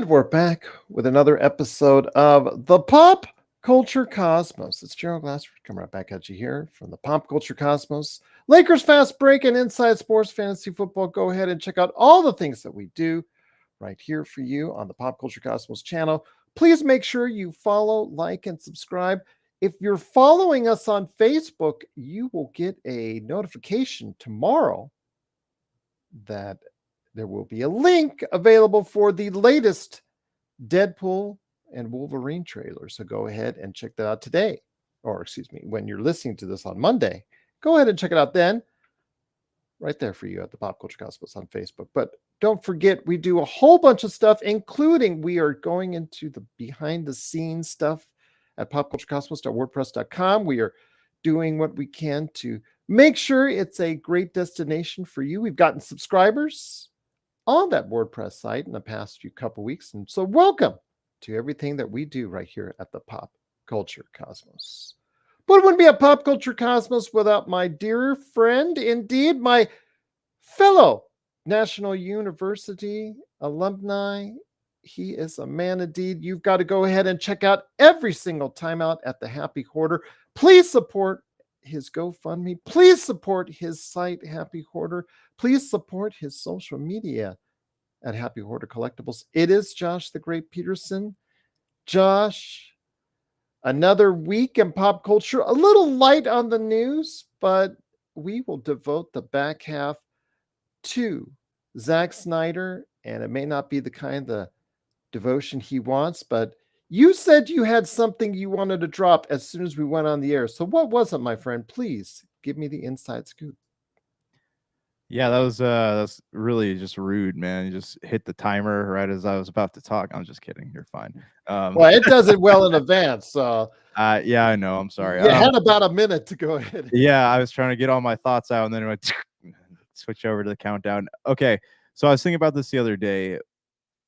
And we're back with another episode of the Pop Culture Cosmos. It's Gerald Glassford coming right back at you here from the Pop Culture Cosmos. Lakers Fast Break and Inside Sports Fantasy Football. Go ahead and check out all the things that we do right here for you on the Pop Culture Cosmos channel. Please make sure you follow, like, and subscribe. If you're following us on Facebook, you will get a notification tomorrow that there will be a link available for the latest Deadpool and Wolverine trailer. So go ahead and check that out today. Or excuse me, when you're listening to this on Monday, go ahead and check it out then. Right there for you at the Pop Culture Cosmos on Facebook. But don't forget, we do a whole bunch of stuff, including we are going into the behind the scenes stuff at popculturecosmos.wordpress.com. We are doing what we can to make sure it's a great destination for you. We've gotten subscribers on that WordPress site in the past few couple weeks. And so welcome to everything that we do right here at the Pop Culture Cosmos. But it wouldn't be a Pop Culture Cosmos without my dear friend, indeed, my fellow National University alumni. He is a man indeed. You've got to go ahead and check out every single timeout at the Happy Hoarder. Please support his GoFundMe. Please support his site, Happy Hoarder. Please support his social media at Happy Hoarder Collectibles. It is Josh the Great Peterson. Josh, another week in pop culture, a little light on the news, but we will devote the back half to Zak Snyder, and it may not be the kind of devotion he wants, but you said you had something you wanted to drop as soon as we went on the air. So what was it, my friend? Please give me the inside scoop. Yeah, that's really just rude, man. You just hit the timer right as I was about to talk. I'm just kidding. You're fine. Well, it does it well in advance. So yeah, I know. I'm sorry. You had about a minute to go ahead. Yeah, I was trying to get all my thoughts out, and then it went switch over to the countdown. Okay, so I was thinking about this the other day.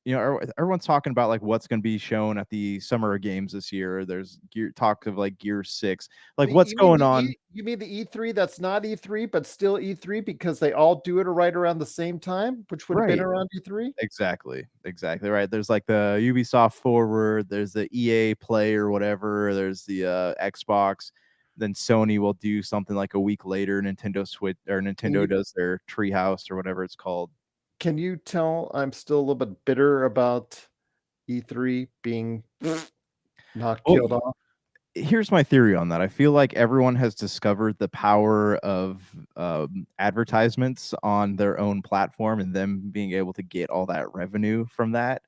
You know, everyone's talking about like what's going to be shown at the Summer Games this year. There's talk of like Gear 6. Like what's going on? You mean the E3 that's not E3 but still E3 because they all do it right around the same time, which would have been around E3? Exactly right. There's like the Ubisoft Forward, there's the EA Play or whatever, there's the Xbox. Then Sony will do something like a week later. Nintendo Switch or Nintendo does their Treehouse or whatever it's called. Can you tell I'm still a little bit bitter about E3 being not killed off? Here's my theory on that. I feel like everyone has discovered the power of advertisements on their own platform and them being able to get all that revenue from that.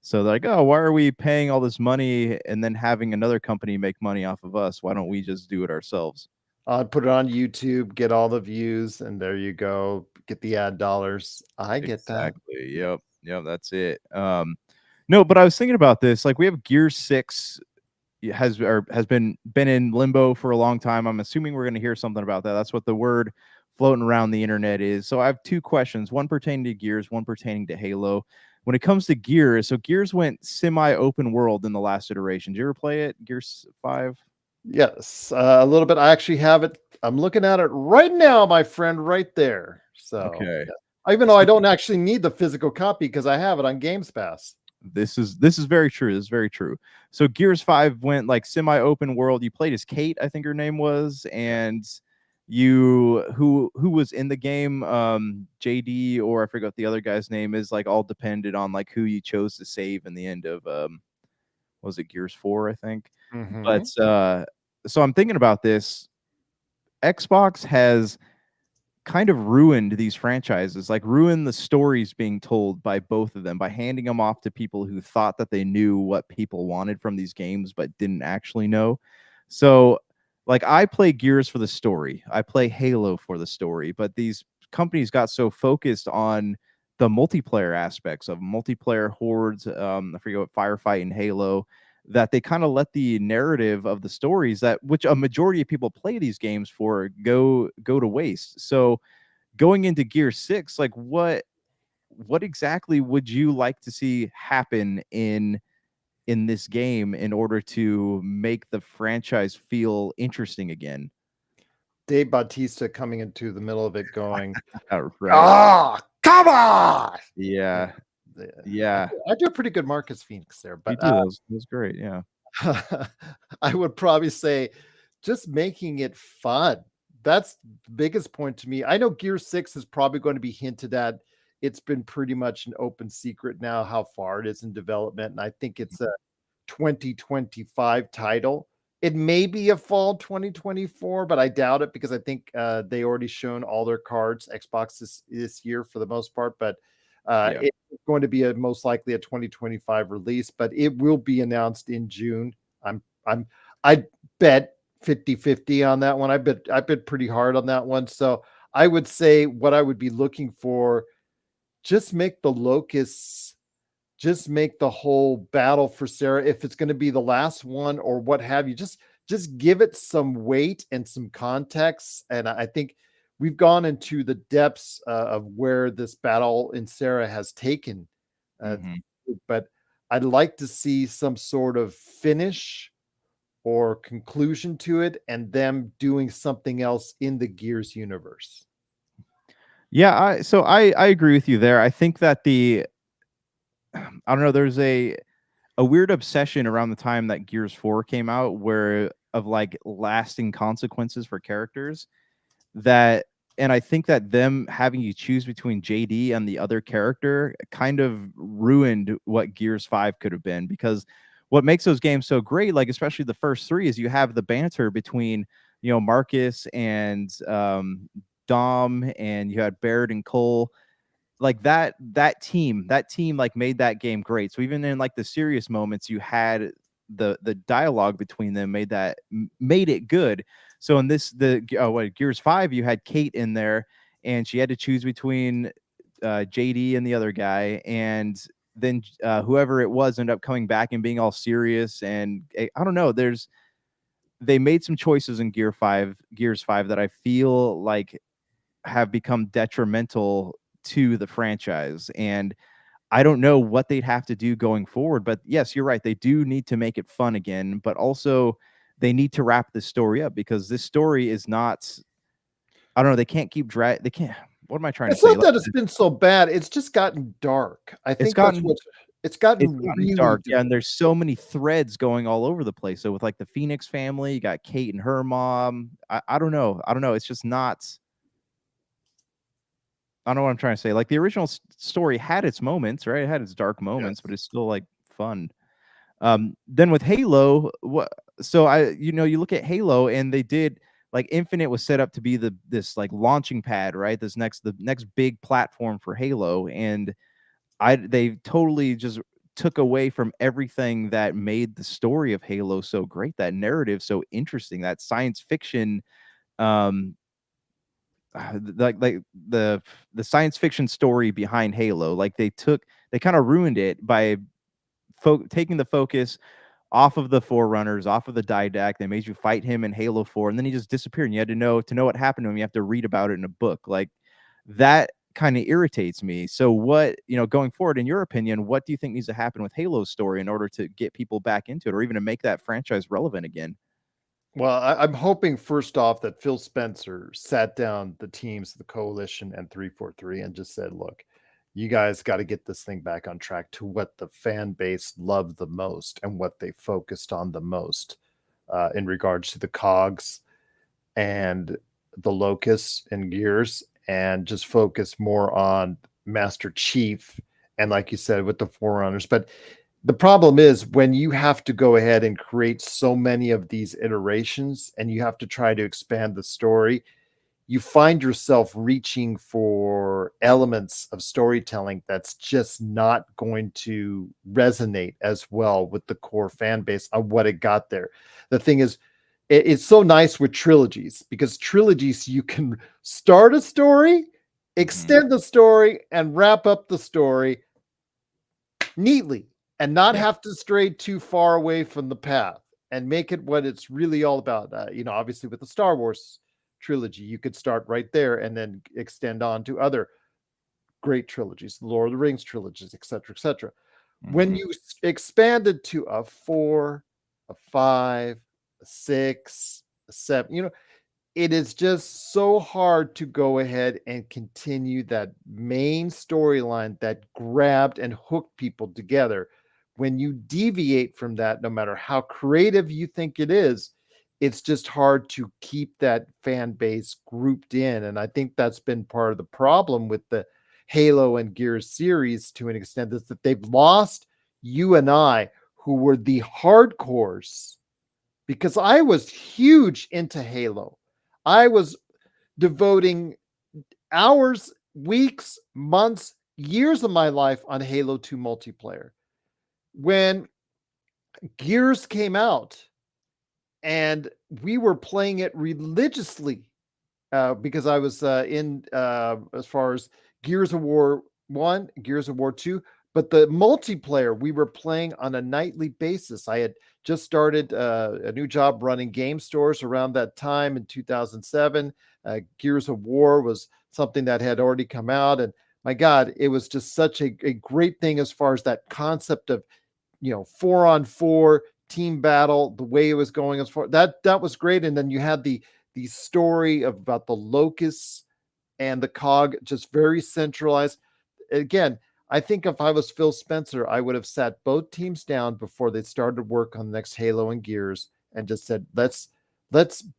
So they're like, oh, why are we paying all this money and then having another company make money off of us? Why don't we just do it ourselves? Put it on YouTube, get all the views, and there you go. Get the ad dollars. I get that. Yep, that's it. No, but I was thinking about this. Like we have Gear 6 has been in limbo for a long time. I'm assuming we're going to hear something about that. That's what the word floating around the internet is. So I have two questions, one pertaining to Gears, one pertaining to Halo. When it comes to Gears, so Gears went semi-open world in the last iteration. Did you ever play it, Gears 5? Yes, a little bit. I actually have it. I'm looking at it right now, my friend, right there. So, okay. Yeah. Even though I don't actually need the physical copy because I have it on Games Pass. This is very true. This is very true. So Gears 5 went like semi-open world. You played as Kate, I think her name was, and you who was in the game, JD or I forgot the other guy's name, is like all depended on like who you chose to save in the end of was it Gears 4, I think. Mm-hmm. But so I'm thinking about this. Xbox has kind of ruined these franchises, like ruined the stories being told by both of them by handing them off to people who thought that they knew what people wanted from these games but didn't actually know. So like I play Gears for the story, I play Halo for the story, but these companies got so focused on the multiplayer aspects of multiplayer hordes, I forget what, Firefight and Halo, that they kind of let the narrative of the stories that which a majority of people play these games for go to waste. So going into Gear 6, like what exactly would you like to see happen in this game in order to make the franchise feel interesting again? Dave Bautista coming into the middle of it going, right. come on! Yeah. Yeah, I do a pretty good Marcus Phoenix there, you but do. That was great. Yeah. I would probably say just making it fun. That's the biggest point to me. I know Gear 6 is probably going to be hinted at. It's been pretty much an open secret now how far it is in development. And I think it's a 2025 title. It may be a fall 2024, but I doubt it because I think they already shown all their cards, Xbox this year for the most part. But Yeah. it's going to be most likely a 2025 release, but it will be announced in June. I bet 50-50 on that one. I bet pretty hard on that one. So I would say what I would be looking for, just make the locusts, just make the whole battle for Sarah, if it's going to be the last one or what have you, just give it some weight and some context. And I think we've gone into the depths of where this battle in Sarah has taken. Uh, Mhm. but I'd like to see some sort of finish or conclusion to it and them doing something else in the Gears universe. Yeah, I agree with you there. I think that I don't know, there's a weird obsession around the time that Gears 4 came out where of like lasting consequences for characters that and I think that them having you choose between JD and the other character kind of ruined what Gears 5 could have been because what makes those games so great, like especially the first three, is you have the banter between Marcus and Dom, and you had Barrett and Cole, like that team like made that game great. So even in like the serious moments, you had the dialogue between them made it good. So in Gears 5, you had Kate in there, and she had to choose between JD and the other guy, and then whoever it was ended up coming back and being all serious. And I don't know, they made some choices in Gears 5 that I feel like have become detrimental to the franchise. And I don't know what they'd have to do going forward. But yes, you're right. They do need to make it fun again, but also they need to wrap this story up because this story is not, I don't know, they can't keep they can't, what am I trying to It's say? not Like, that it's been so bad. It's just gotten dark. I it's think that's gotten what it's gotten really dark. Yeah, dark. and there's so many threads going all over the place. So with like the Phoenix family, you got Kate and her mom. I don't know. I don't know. It's just not, I don't know what I'm trying to say. Like the original story had its moments, right? It had its dark moments, but Yes. it's still like fun. Then with Halo, so you look at Halo and they did like Infinite was set up to be this like launching pad, right? The next big platform for Halo, and they totally just took away from everything that made the story of Halo so great, that narrative so interesting, that science fiction um like the science fiction story behind Halo. Like they kind of ruined it by taking the focus off of the Forerunners, off of the Didact. They made you fight him in Halo 4, and then he just disappeared. And you had to know what happened to him. You have to read about it in a book. Like that kind of irritates me. So what, going forward, in your opinion, what do you think needs to happen with Halo's story in order to get people back into it or even to make that franchise relevant again? Well, I'm hoping first off that Phil Spencer sat down the teams, the coalition and 343 and just said, look, you guys got to get this thing back on track to what the fan base loved the most and what they focused on the most in regards to the cogs and the locusts and gears, and just focus more on Master Chief and, like you said, with the Forerunners. But the problem is when you have to go ahead and create so many of these iterations and you have to try to expand the story, you find yourself reaching for elements of storytelling that's just not going to resonate as well with the core fan base on what it got there. The thing is, it's so nice with trilogies because trilogies, you can start a story, Mhm. extend the story, and wrap up the story neatly and not Yeah. have to stray too far away from the path and make it what it's really all about. Obviously with the Star Wars trilogy, you could start right there and then extend on to other great trilogies, the Lord of the Rings trilogies, etc., etc. When Mhm. you expand it to a 4, a 5, a 6, a 7, it is just so hard to go ahead and continue that main storyline that grabbed and hooked people together. When you deviate from that, no matter how creative you think it is, it's just hard to keep that fan base grouped in. And I think that's been part of the problem with the Halo and Gears series to an extent, is that they've lost you and I, who were the hardcores, because I was huge into Halo. I was devoting hours, weeks, months, years of my life on Halo 2 multiplayer. When Gears came out and we were playing it religiously, because I was in as far as Gears of War 1, Gears of War 2, but the multiplayer we were playing on a nightly basis. I had just started a new job running game stores around that time in 2007. Gears of War was something that had already come out. And my God, it was just such a great thing as far as that concept of, 4-on-4 team battle, the way it was going, as far that was great. And then you had the story about the locusts and the cog, just very centralized. Again, I think if I was Phil Spencer, I would have sat both teams down before they started work on the next Halo and Gears and just said, let's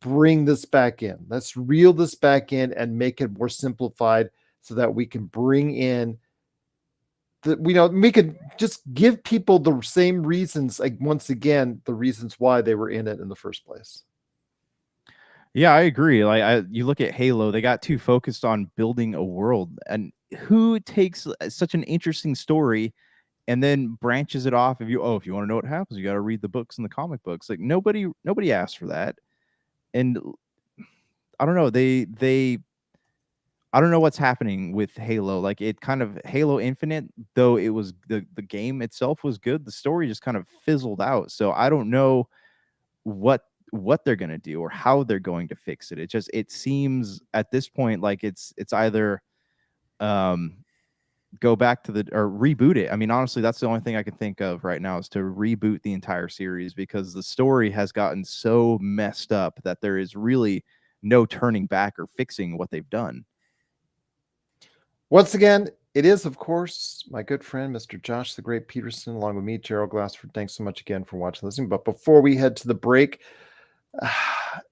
bring this back in. Let's reel this back in and make it more simplified so that we can bring in we could just give people the same reasons, like, once again, the reasons why they were in it in the first place. Yeah, I agree. You look at Halo, they got too focused on building a world, and who takes such an interesting story and then branches it off? If you want to know what happens, you got to read the books and the comic books. Like nobody asked for that, and I don't know. I don't know what's happening with Halo. Like it kind of Halo Infinite, though it was the game itself was good, the story just kind of fizzled out. So I don't know what they're going to do or how they're going to fix it. It seems at this point like it's either go back to or reboot it. I mean, honestly, that's the only thing I can think of right now is to reboot the entire series, because the story has gotten so messed up that there is really no turning back or fixing what they've done. Once again, it is, of course, my good friend, Mr. Josh the Great Peterson, along with me, Gerald Glassford. Thanks so much again for watching and listening. But before we head to the break,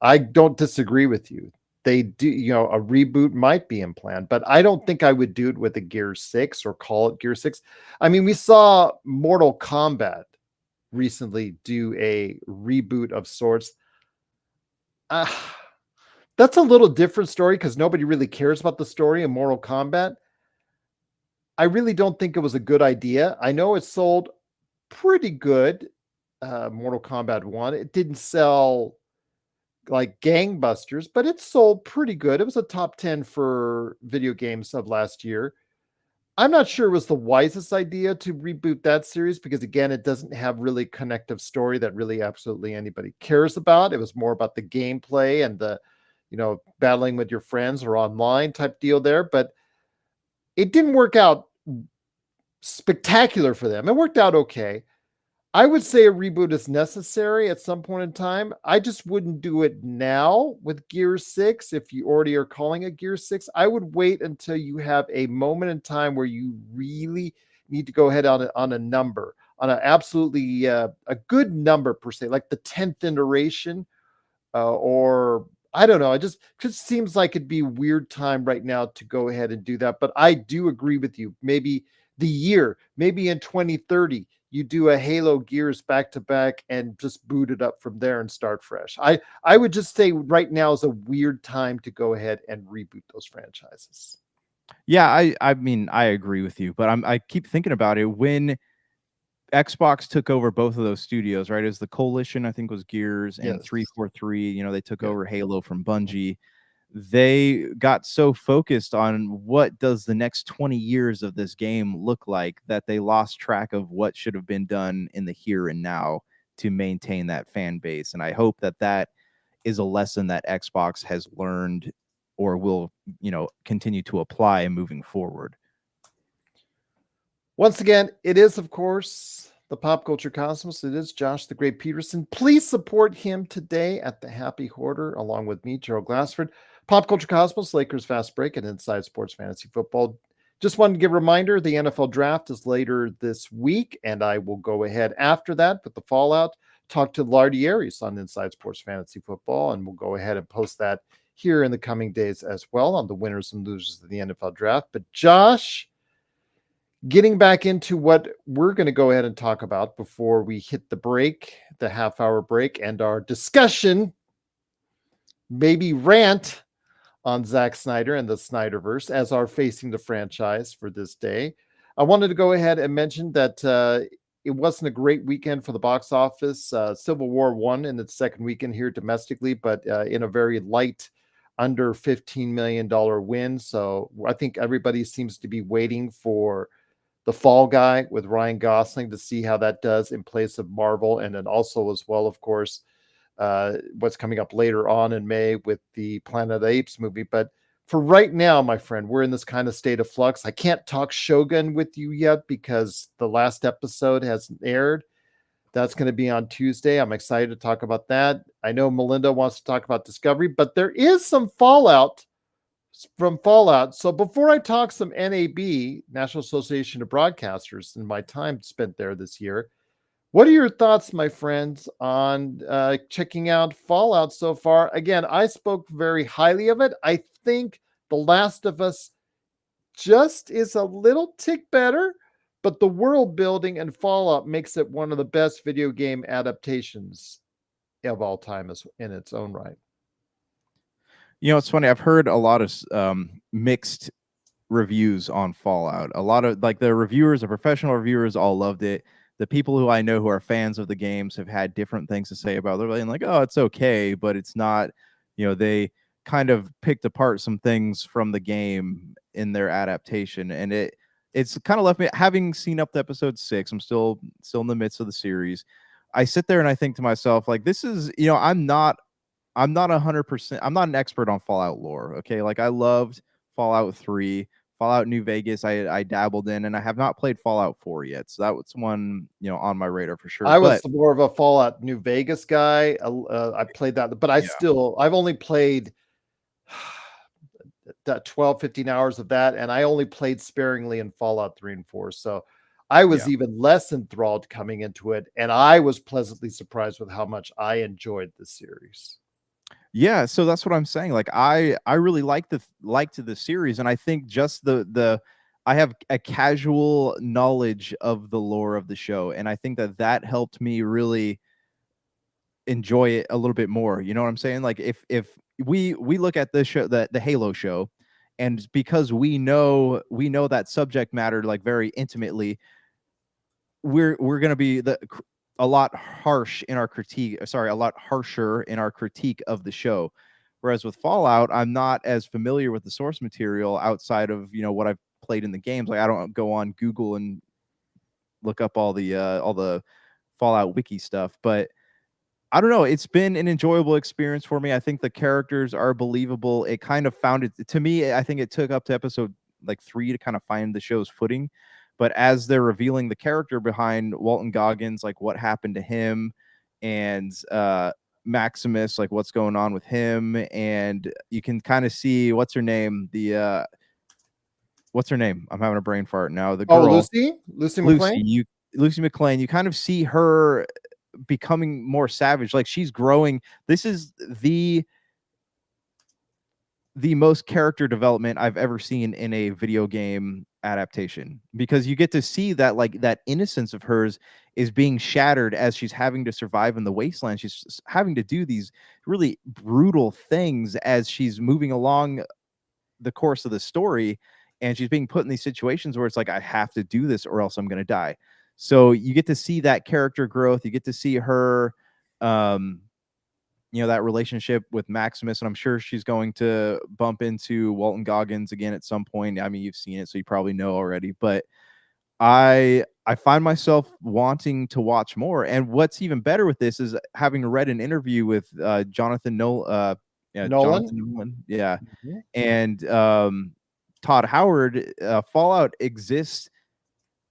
I don't disagree with you. They do, a reboot might be in plan, but I don't think I would do it with a Gear 6 or call it Gear 6. I mean, we saw Mortal Kombat recently do a reboot of sorts. That's a little different story because nobody really cares about the story in Mortal Kombat. I really don't think it was a good idea. I know it sold pretty good, Mortal Kombat 1. It didn't sell like gangbusters, but it sold pretty good. It was a top 10 for video games of last year. I'm not sure it was the wisest idea to reboot that series because, again, it doesn't have really connective story that really absolutely anybody cares about. It was more about the gameplay and the, battling with your friends or online type deal there. But it didn't work out spectacular for them. It worked out okay. I would say a reboot is necessary at some point in time. I just wouldn't do it now with Gear 6 if you already are calling it Gear 6. I would wait until you have a moment in time where you really need to go ahead on a number, on an absolutely a good number per se, like the 10th iteration, or I don't know. It just seems like it'd be a weird time right now to go ahead and do that. But I do agree with you. Maybe maybe in 2030, you do a Halo Gears back to back and just boot it up from there and start fresh. I would just say right now is a weird time to go ahead and reboot those franchises. Yeah, I mean, I agree with you, but I keep thinking about it when Xbox took over both of those studios, right? As the Coalition, I think, was Gears, and Yes. 343, they took over Halo from Bungie. They got so focused on what does the next 20 years of this game look like that they lost track of what should have been done in the here and now to maintain that fan base. And I hope that is a lesson that Xbox has learned or will, continue to apply moving forward. Once again, it is, of course, the Pop Culture Cosmos. It is Josh the Great Peterson. Please support him today at the Happy Hoarder, along with me, Gerald Glassford. Pop Culture Cosmos, Lakers Fast Break, and Inside Sports Fantasy Football. Just wanted to give a reminder, the NFL Draft is later this week, and I will go ahead after that with the fallout. Talk to Lardy Aries on Inside Sports Fantasy Football, and we'll go ahead and post that here in the coming days as well on the winners and losers of the NFL Draft. But Josh, getting back into what we're going to go ahead and talk about before we hit the break, the half-hour break, and our discussion, maybe rant on Zak Snyder and the Snyderverse as our facing the franchise for this day. I wanted to go ahead and mention that it wasn't a great weekend for the box office. Civil War won in its second weekend here domestically, but in a very light, under $15 million win. So I think everybody seems to be waiting for The Fall Guy with Ryan Gosling to see how that does in place of Marvel. And then also as well, of course, what's coming up later on in May with the Planet of the Apes movie. But for right now, my friend, we're in this kind of state of flux. I can't talk Shogun with you yet because the last episode hasn't aired. That's going to be on Tuesday. I'm excited to talk about that. I know Melinda wants to talk about Discovery, but there is some fallout from Fallout. So before I talk some NAB, National Association of Broadcasters, and my time spent there this year, what are your thoughts, my friends, on checking out Fallout so far? Again, I spoke very highly of it. I think The Last of Us just is a little tick better, but the world building and Fallout makes it one of the best video game adaptations of all time in its own right. You know, it's funny. I've heard a lot of mixed reviews on Fallout. A lot of like the reviewers, the professional reviewers, all loved it. The people who I know who are fans of the games have had different things to say about it. They're like, oh, it's okay, but it's not. You know, they kind of picked apart some things from the game in their adaptation, and it's kind of left me, having seen up to episode 6. I'm still in the midst of the series. I sit there and I think to myself, like, this is, you know, I'm not 100%. I'm not an expert on Fallout lore. Okay. Like, I loved Fallout 3, Fallout New Vegas. I dabbled in, and I have not played Fallout 4 yet. So that was one, you know, on my radar for sure. I was more of a Fallout New Vegas guy. I played that, but I've only played that 12, 15 hours of that. And I only played sparingly in Fallout 3 and 4. So I was even less enthralled coming into it. And I was pleasantly surprised with how much I enjoyed the series. Yeah, so that's what I'm saying. Like, I really liked the series, and I think just the I have a casual knowledge of the lore of the show, and I think that helped me really enjoy it a little bit more. You know what I'm saying? Like, if we look at the show, the Halo show, and because we know that subject matter like very intimately, we're going to be a lot harsher in our critique of the show. Whereas with Fallout, I'm not as familiar with the source material outside of, you know, what I've played in the games. Like, I don't go on Google and look up all the Fallout wiki stuff, but I don't know. It's been an enjoyable experience for me. I think the characters are believable. It kind of found it to me. I think it took up to episode like 3 to kind of find the show's footing. But as they're revealing the character behind Walton Goggins, like what happened to him, and Maximus, like what's going on with him, and you can kind of see what's her name. What's her name? I'm having a brain fart now. The girl, Lucy McClane. Lucy McClane. You kind of see her becoming more savage. Like, she's growing. This is the most character development I've ever seen in a video game adaptation, because you get to see that, like, that innocence of hers is being shattered as she's having to survive in the wasteland. She's having to do these really brutal things as she's moving along the course of the story, and she's being put in these situations where it's like, I have to do this or else I'm going to die. So you get to see that character growth. You get to see her, you know, that relationship with Maximus, and I'm sure she's going to bump into Walton Goggins again at some point. I mean, you've seen it, so you probably know already, but I find myself wanting to watch more. And what's even better with this is having read an interview with Jonathan Nolan. Yeah. Mm-hmm. And Todd Howard. Fallout exists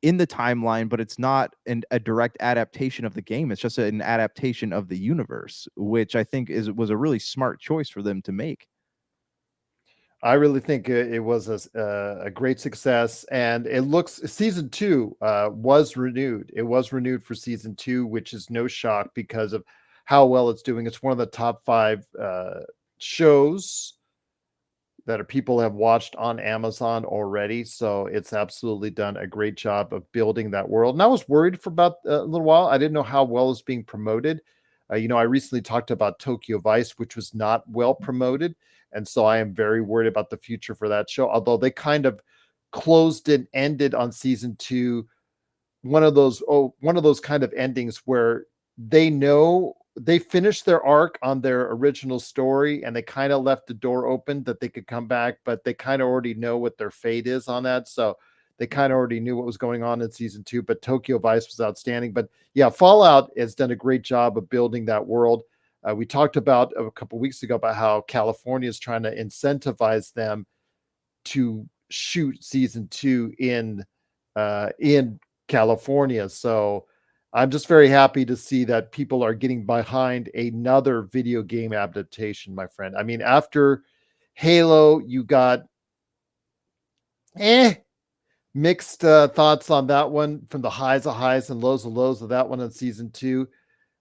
in the timeline, but it's not a direct adaptation of the game. It's just an adaptation of the universe, which I think was a really smart choice for them to make. I really think it was a great success, and it looks season two was renewed. It was renewed for season two, which is no shock because of how well it's doing. It's one of the top 5 shows that people have watched on Amazon already. So it's absolutely done a great job of building that world. And I was worried for about a little while. I didn't know how well it's being promoted. I recently talked about Tokyo Vice, which was not well promoted. And so I am very worried about the future for that show. Although they kind of closed and ended on season 2, one of those kind of endings where they finished their arc on their original story, and they kind of left the door open that they could come back, but they kind of already know what their fate is on that. So they kind of already knew what was going on in season 2, but Tokyo Vice was outstanding. But yeah, Fallout has done a great job of building that world. We talked about a couple weeks ago about how California is trying to incentivize them to shoot season 2 in California. So I'm just very happy to see that people are getting behind another video game adaptation, my friend. I mean, after Halo, you got mixed thoughts on that one, from the highs of highs and lows of lows of that one in season 2.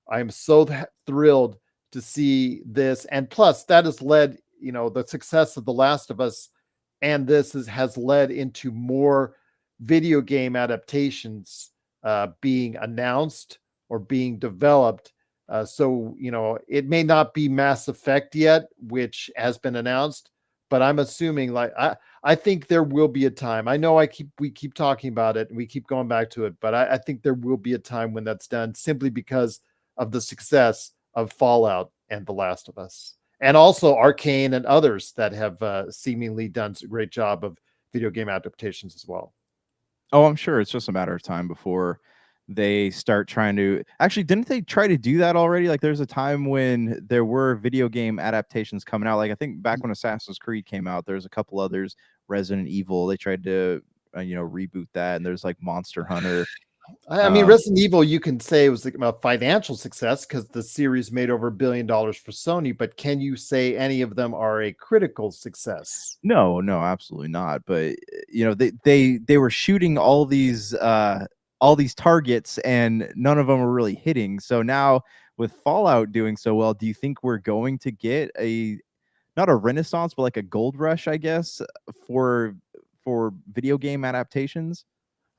I am so thrilled to see this. And plus, that has led, the success of The Last of Us, and this has led into more video game adaptations being announced or being developed. So it may not be Mass Effect yet, which has been announced, but I'm assuming, like, I think there will be a time. I know we keep talking about it and we keep going back to it, but I think there will be a time when that's done, simply because of the success of Fallout and The Last of Us, and also Arcane and others that have seemingly done a great job of video game adaptations as well. Oh, I'm sure it's just a matter of time before they start trying to actually. Didn't they try to do that already? Like, there's a time when there were video game adaptations coming out. Like, I think back when Assassin's Creed came out, there's a couple others. Resident Evil, they tried to reboot that, and there's like Monster Hunter. I mean, Resident Evil, you can say it was like a financial success because the series made over $1 billion for Sony, but can you say any of them are a critical success? No, absolutely not. But they were shooting all these targets, and none of them were really hitting. So now with Fallout doing so well, do you think we're going to get not a renaissance, but like a gold rush, I guess, for video game adaptations?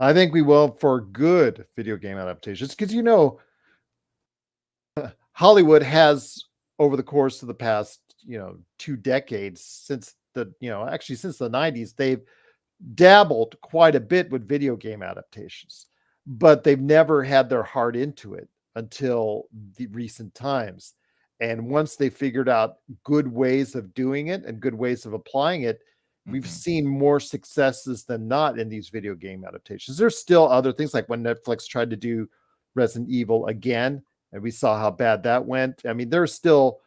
I think we will, for good video game adaptations, because Hollywood has, over the course of the past 2 decades, since the 90s, they've dabbled quite a bit with video game adaptations, but they've never had their heart into it until the recent times. And once they figured out good ways of doing it and good ways of applying it, we've seen more successes than not in these video game adaptations. There's still other things, like when Netflix tried to do Resident Evil again, and we saw how bad that went. I mean, there's still,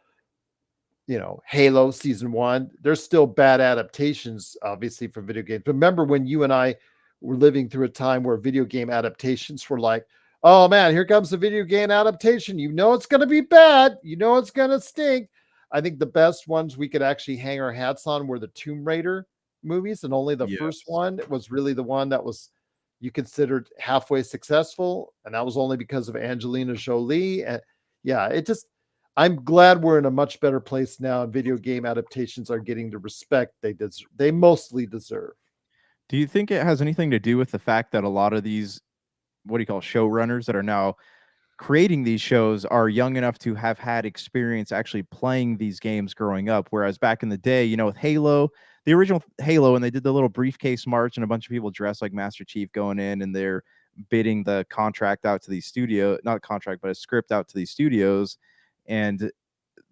Halo season 1, there's still bad adaptations, obviously, for video games. Remember when you and I were living through a time where video game adaptations were like, oh man, here comes a video game adaptation. It's going to be bad. It's going to stink. I think the best ones we could actually hang our hats on were the Tomb Raider movies, and only the first one was really the one that was you considered halfway successful, and that was only because of Angelina Jolie. And yeah, I'm glad we're in a much better place now, and video game adaptations are getting the respect they mostly deserve. Do you think it has anything to do with the fact that a lot of these, what do you call, showrunners that are now creating these shows are young enough to have had experience actually playing these games growing up? Whereas back in the day, with Halo, the original Halo, and they did the little briefcase march and a bunch of people dressed like Master Chief going in, and they're bidding the contract out to these not contract, but a script out to these studios. And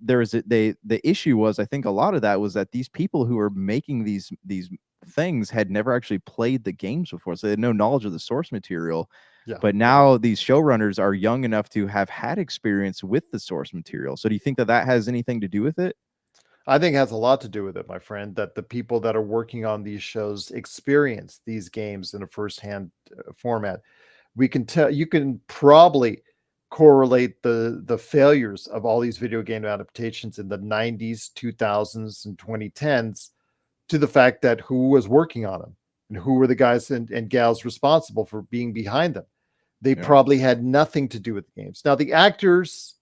the issue was, I think a lot of that was that these people who were making these things had never actually played the games before, so they had no knowledge of the source material. Yeah. But now these showrunners are young enough to have had experience with the source material. So do you think that has anything to do with it? I think it has a lot to do with it, my friend, that the people that are working on these shows experience these games in a firsthand format. We can tell, you can probably correlate the failures of all these video game adaptations in the 90s, 2000s, and 2010s to the fact that who was working on them and who were the guys and gals responsible for being behind them. They probably had nothing to do with the games. Now, the actors,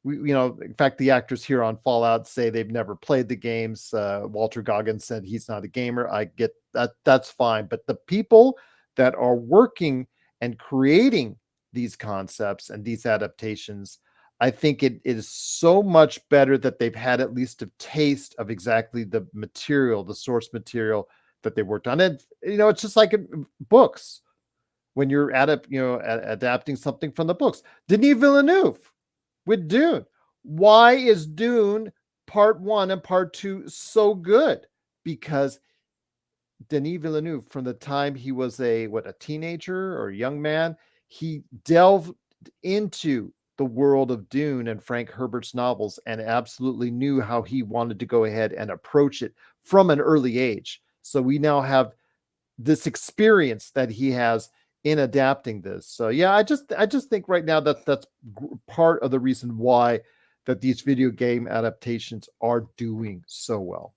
in fact, the actors here on Fallout say they've never played the games. Walter Goggins said he's not a gamer. I get that. That's fine. But the people that are working and creating these concepts and these adaptations, I think it is so much better that they've had at least a taste of exactly the material, the source material that they worked on. And, it's just like in books. When you're adapting something from the books. Denis Villeneuve with Dune. Why is Dune part 1 and part 2 so good? Because Denis Villeneuve, from the time he was a teenager or a young man, he delved into the world of Dune and Frank Herbert's novels and absolutely knew how he wanted to go ahead and approach it from an early age. So we now have this experience that he has in adapting this. So yeah, I just think right now that's part of the reason why that these video game adaptations are doing so well.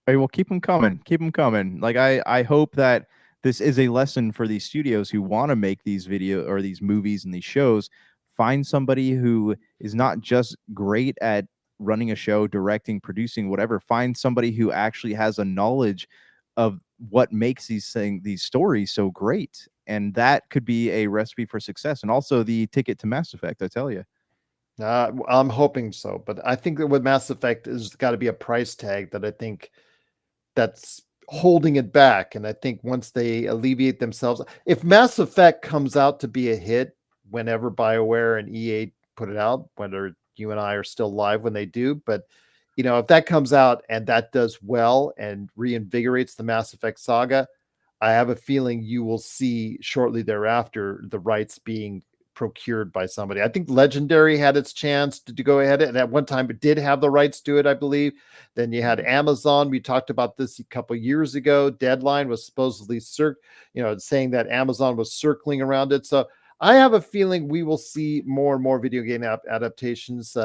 Hey, well, keep them coming. Keep them coming. Like I hope that this is a lesson for these studios who want to make these video or these movies and these shows. Find somebody who is not just great at running a show, directing, producing, whatever. Find somebody who actually has a knowledge of what makes these stories so great. And that could be a recipe for success. And also the ticket to Mass Effect, I tell you. I'm hoping so. But I think that with Mass Effect, there's got to be a price tag that I think that's holding it back. And I think once they alleviate themselves, if Mass Effect comes out to be a hit, whenever BioWare and EA put it out, whether you and I are still live when they do, but if that comes out and that does well and reinvigorates the Mass Effect saga, I have a feeling you will see shortly thereafter the rights being procured by somebody. I think Legendary had its chance to go ahead, and at one time it did have the rights to it, I believe. Then you had Amazon. We talked about this a couple years ago. Deadline was supposedly saying that Amazon was circling around it. So I have a feeling we will see more and more video game adaptations.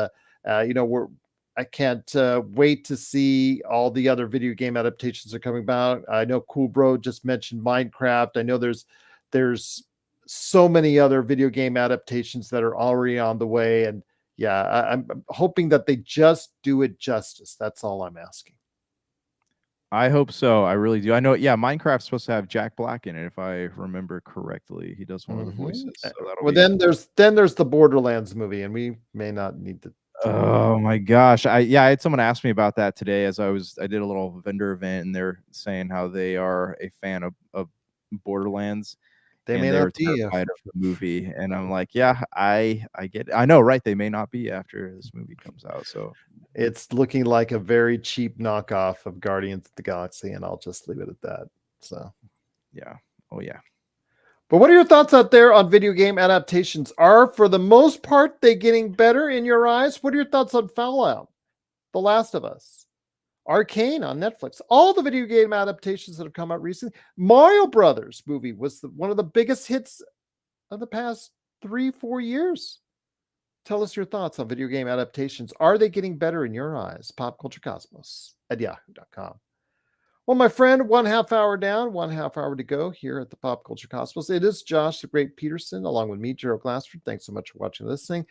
I can't wait to see all the other video game adaptations that are coming about. I know Cool Bro just mentioned Minecraft. I know there's so many other video game adaptations that are already on the way. And yeah, I'm hoping that they just do it justice. That's all I'm asking. I hope so. I really do. I know. Yeah, Minecraft's supposed to have Jack Black in it, if I remember correctly. He does one of the voices. So then there's the Borderlands movie, and we may not need to. Oh my gosh. I had someone ask me about that today as I did a little vendor event, and they're saying how they are a fan of Borderlands. They may not be terrified of the movie. And I'm like, yeah, I get it. I know, right? They may not be after this movie comes out. So it's looking like a very cheap knockoff of Guardians of the Galaxy, and I'll just leave it at that. So yeah. Oh yeah. But what are your thoughts out there on video game adaptations? Are, for the most part, they getting better in your eyes? What are your thoughts on Fallout, The Last of Us, Arcane on Netflix, all the video game adaptations that have come out recently? Mario Brothers movie was one of the biggest hits of the past 3-4 years. Tell us your thoughts on video game adaptations. Are they getting better in your eyes? popculturecosmos@yahoo.com. Well, my friend, 1/2 hour down, 1/2 hour to go here at the Pop Culture Cosmos. It is Josh, the Great Peterson, along with me, Gerald Glassford. Thanks so much for watching and listening.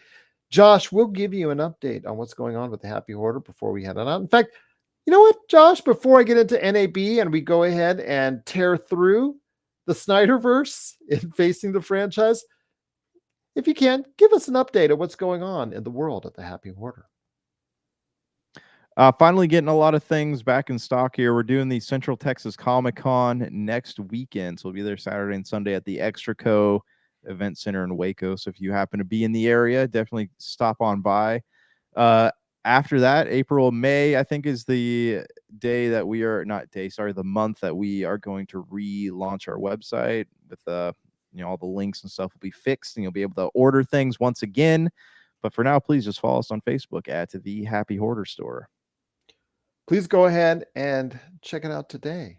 Josh, we'll give you an update on what's going on with the Happy Hoarder before we head on out. In fact, you know what, Josh, before I get into NAB and we go ahead and tear through the Snyderverse in facing the franchise, if you can, give us an update of what's going on in the world of the Happy Hoarder. Finally getting a lot of things back in stock here. We're doing the Central Texas Comic Con next weekend. So we'll be there Saturday and Sunday at the Extra Co. Event Center in Waco. So if you happen to be in the area, definitely stop on by. After that, April, May, I think, is the day that we are the month that we are going to relaunch our website with all the links and stuff will be fixed and you'll be able to order things once again. But for now, please just follow us on Facebook at the Happy Hoarder Store. please go ahead and check it out today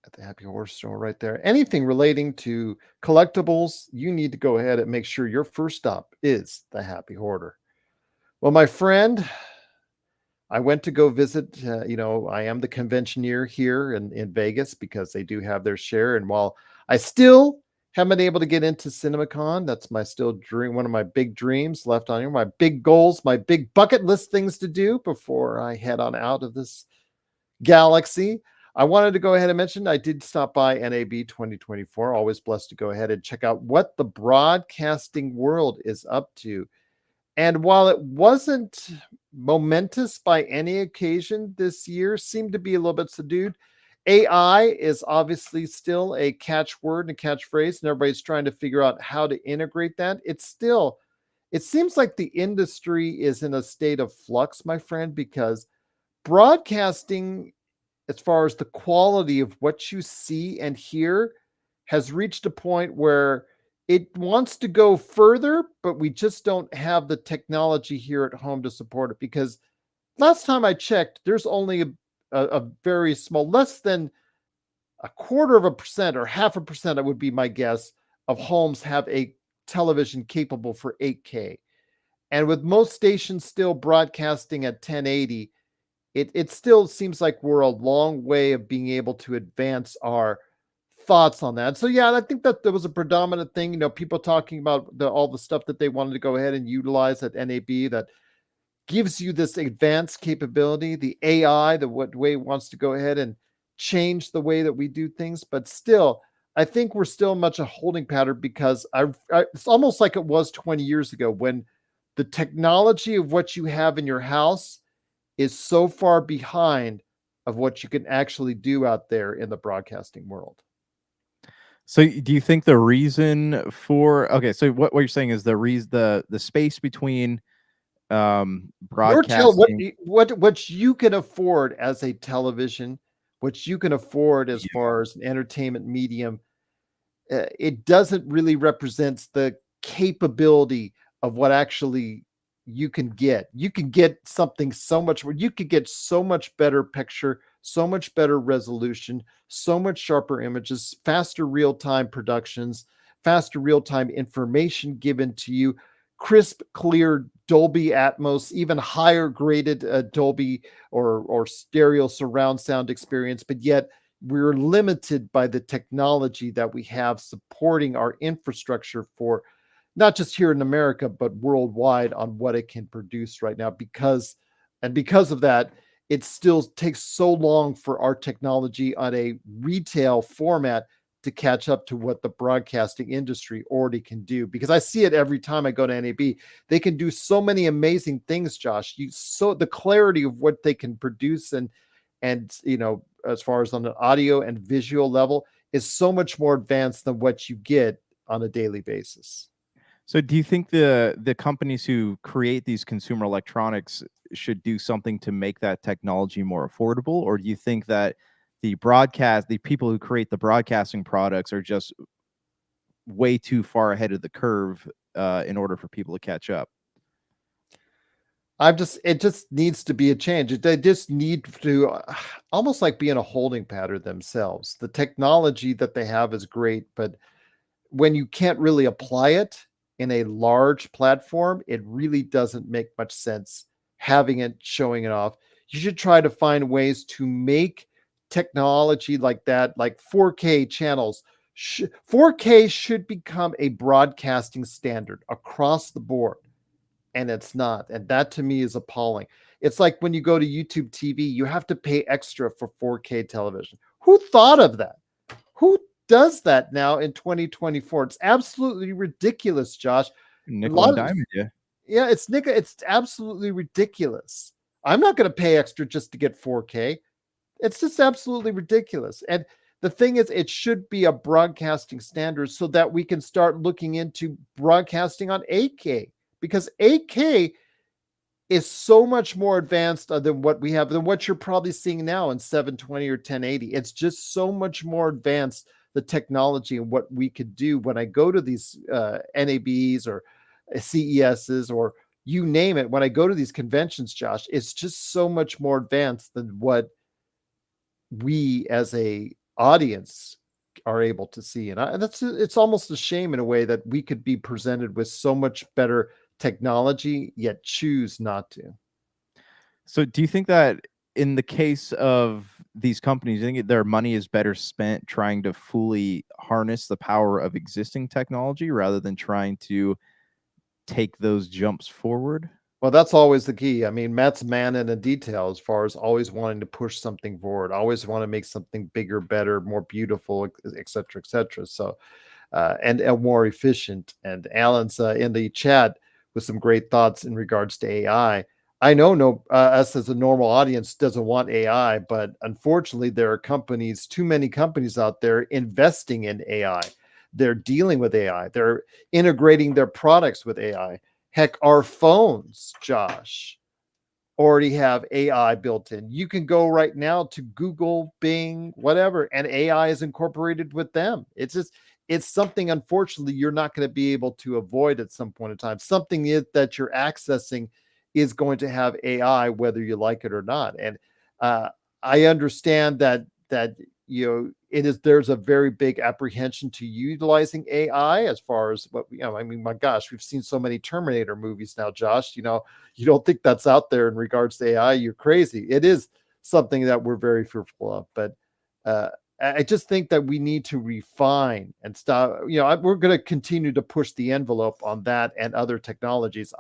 at the Happy Horse Store right there. Anything relating to collectibles, you need to go ahead and make sure your first stop is the Happy Hoarder. Well, my friend, I went to go visit, I am the conventioneer here in Vegas because they do have their share. And while I still haven't been able to get into CinemaCon, that's my still dream, one of my big dreams left on here, my big goals, my big bucket list things to do before I head on out of this galaxy. I wanted to go ahead and mention I did stop by NAB 2024. Always blessed to go ahead and check out what the broadcasting world is up to. And while it wasn't momentous by any occasion this year, seemed to be a little bit subdued. AI is obviously still a catchword and a catchphrase, and everybody's trying to figure out how to integrate that. It seems like the industry is in a state of flux, my friend, because broadcasting, as far as the quality of what you see and hear, has reached a point where it wants to go further, but we just don't have the technology here at home to support it. Because last time I checked, there's only a very small, less than a quarter of a percent or half a percent, it would be my guess, of homes have a television capable for 8K. And with most stations still broadcasting at 1080, it still seems like we're a long way of being able to advance our thoughts on that. So yeah, I think that there was a predominant thing, people talking about all the stuff that they wanted to go ahead and utilize at NAB that gives you this advanced capability, the AI, the what way it wants to go ahead and change the way that we do things. But still, I think we're still much a holding pattern because it's almost like it was 20 years ago when the technology of what you have in your house is so far behind of what you can actually do out there in the broadcasting world. So do you think the reason for so what you're saying is the reason the space between broadcasting What you can afford as a television, what you can afford as yeah. far as an entertainment medium, it doesn't really represent the capability of what actually you can get. You can get something so much more. You could get so much better picture, so much better resolution, so much sharper images, faster real-time productions, faster real-time information given to you, crisp, clear Dolby Atmos, even higher graded Dolby or stereo surround sound experience, but yet we're limited by the technology that we have supporting our infrastructure for not just here in America, but worldwide on what it can produce right now. Because of that, it still takes so long for our technology on a retail format to catch up to what the broadcasting industry already can do. Because I see it every time I go to NAB. They can do so many amazing things, Josh. The clarity of what they can produce and as far as on an audio and visual level is so much more advanced than what you get on a daily basis. So do you think the companies who create these consumer electronics should do something to make that technology more affordable? Or do you think that the people who create the broadcasting products are just way too far ahead of the curve in order for people to catch up? It just needs to be a change. They just need to almost like be in a holding pattern themselves. The technology that they have is great, but when you can't really apply it in a large platform, it really doesn't make much sense having it, showing it off. You should try to find ways to make technology like that, like 4K channels. 4K should become a broadcasting standard across the board, and it's not. And that to me is appalling. It's like when you go to YouTube TV, you have to pay extra for 4K television. Who thought of that? Who does that now in 2024? It's absolutely ridiculous, Josh. A Nickel lot and of diamond, yeah. Yeah, it's absolutely ridiculous. I'm not going to pay extra just to get 4K. It's just absolutely ridiculous. And the thing is, it should be a broadcasting standard so that we can start looking into broadcasting on 8K, because 8K is so much more advanced than what we have, than what you're probably seeing now in 720 or 1080. It's just so much more advanced, the technology and what we could do when I go to these NABs or CESs or you name it. When I go to these conventions, Josh, it's just so much more advanced than what we as a audience are able to see. And it's almost a shame in a way that we could be presented with so much better technology, yet choose not to. So do you think that in the case of these companies, you think their money is better spent trying to fully harness the power of existing technology rather than trying to take those jumps forward? Well, that's always the key. I mean, Matt's man in the detail as far as always wanting to push something forward, always want to make something bigger, better, more beautiful, et cetera, et cetera. So, and more efficient. And Alan's in the chat with some great thoughts in regards to AI. I know us as a normal audience doesn't want AI, but unfortunately, there are companies, too many companies out there investing in AI. They're dealing with AI. They're integrating their products with AI. Heck, our phones, Josh, already have AI built in. You can go right now to Google, Bing, whatever, and AI is incorporated with them. It's something, unfortunately, you're not going to be able to avoid at some point in time. Something that you're accessing is going to have AI, whether you like it or not. And I understand that there's a very big apprehension to utilizing AI as far as what I mean, my gosh, we've seen so many Terminator movies now, Josh. You don't think that's out there in regards to AI, you're crazy. It is something that we're very fearful of, but I just think that we need to refine and stop. We're going to continue to push the envelope on that and other technologies.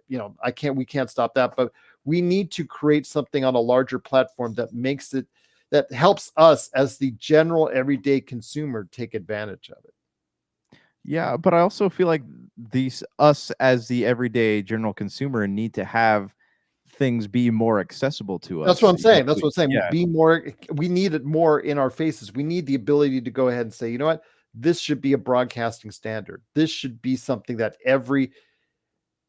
We can't stop that, but we need to create something on a larger platform that helps us as the general everyday consumer take advantage of it. Yeah, but I also feel like us as the everyday general consumer need to have things be more accessible to us. That's what I'm saying. That's what I'm saying. Yeah. Be more. We need it more in our faces. We need the ability to go ahead and say, you know what, this should be a broadcasting standard. This should be something that every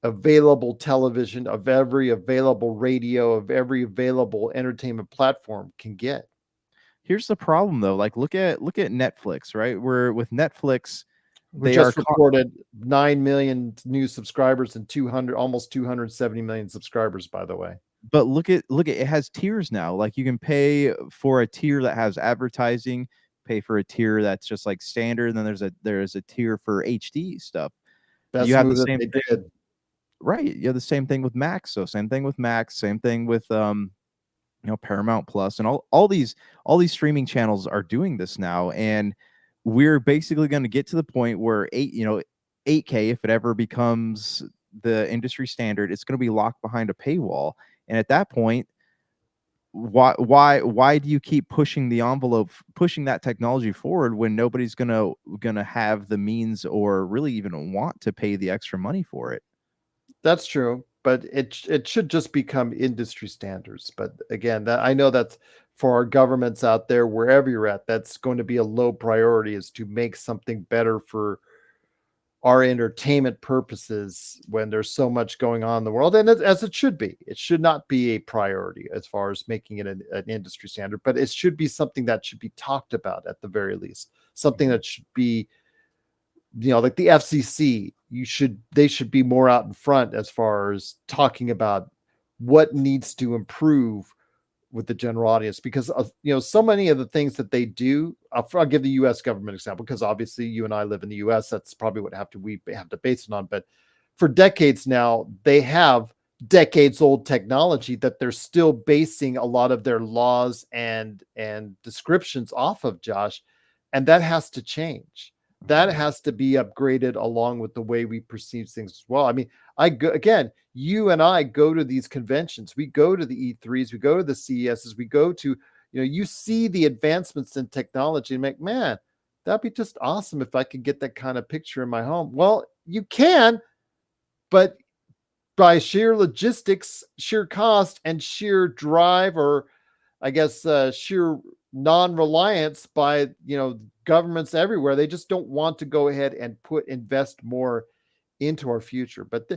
available television, of every available radio, of every available entertainment platform can get. Here's the problem though. Like look at Netflix, right? Where with Netflix, We they are just reported 9 million new subscribers and almost 270 million subscribers, by the way. But look at it has tiers now. Like you can pay for a tier that has advertising, pay for a tier that's just like standard, and then there's a tier for HD stuff. Best You have the move that same they thing, did. right? You have the same thing with Max. So same thing with Max, same thing with Paramount Plus, and all these streaming channels are doing this now, and we're basically going to get to the point where 8K, if it ever becomes the industry standard, it's going to be locked behind a paywall. And at that point, why do you keep pushing the envelope, pushing that technology forward when nobody's gonna have the means or really even want to pay the extra money for it? That's true, but it should just become industry standards. But again, that I know that's for our governments out there, wherever you're at, that's going to be a low priority, is to make something better for our entertainment purposes when there's so much going on in the world. And as it should be, it should not be a priority as far as making it an industry standard, but it should be something that should be talked about at the very least. Something that should be, like the FCC, they should be more out in front as far as talking about what needs to improve with the general audience, because of so many of the things that they do. I'll give the U.S. government example, because obviously you and I live in the U.S. That's probably what we have to base it on. But for decades now, they have decades old technology that they're still basing a lot of their laws and descriptions off of, Josh, and that has to change. That has to be upgraded along with the way we perceive things as well. I mean, again, you and I go to these conventions. We go to the E3s, we go to the CESs, we go to, you see the advancements in technology and make, man, that'd be just awesome if I could get that kind of picture in my home. Well, you can, but by sheer logistics, sheer cost, and sheer drive, or I guess sheer non-reliance by governments everywhere, they just don't want to go ahead and invest more into our future. But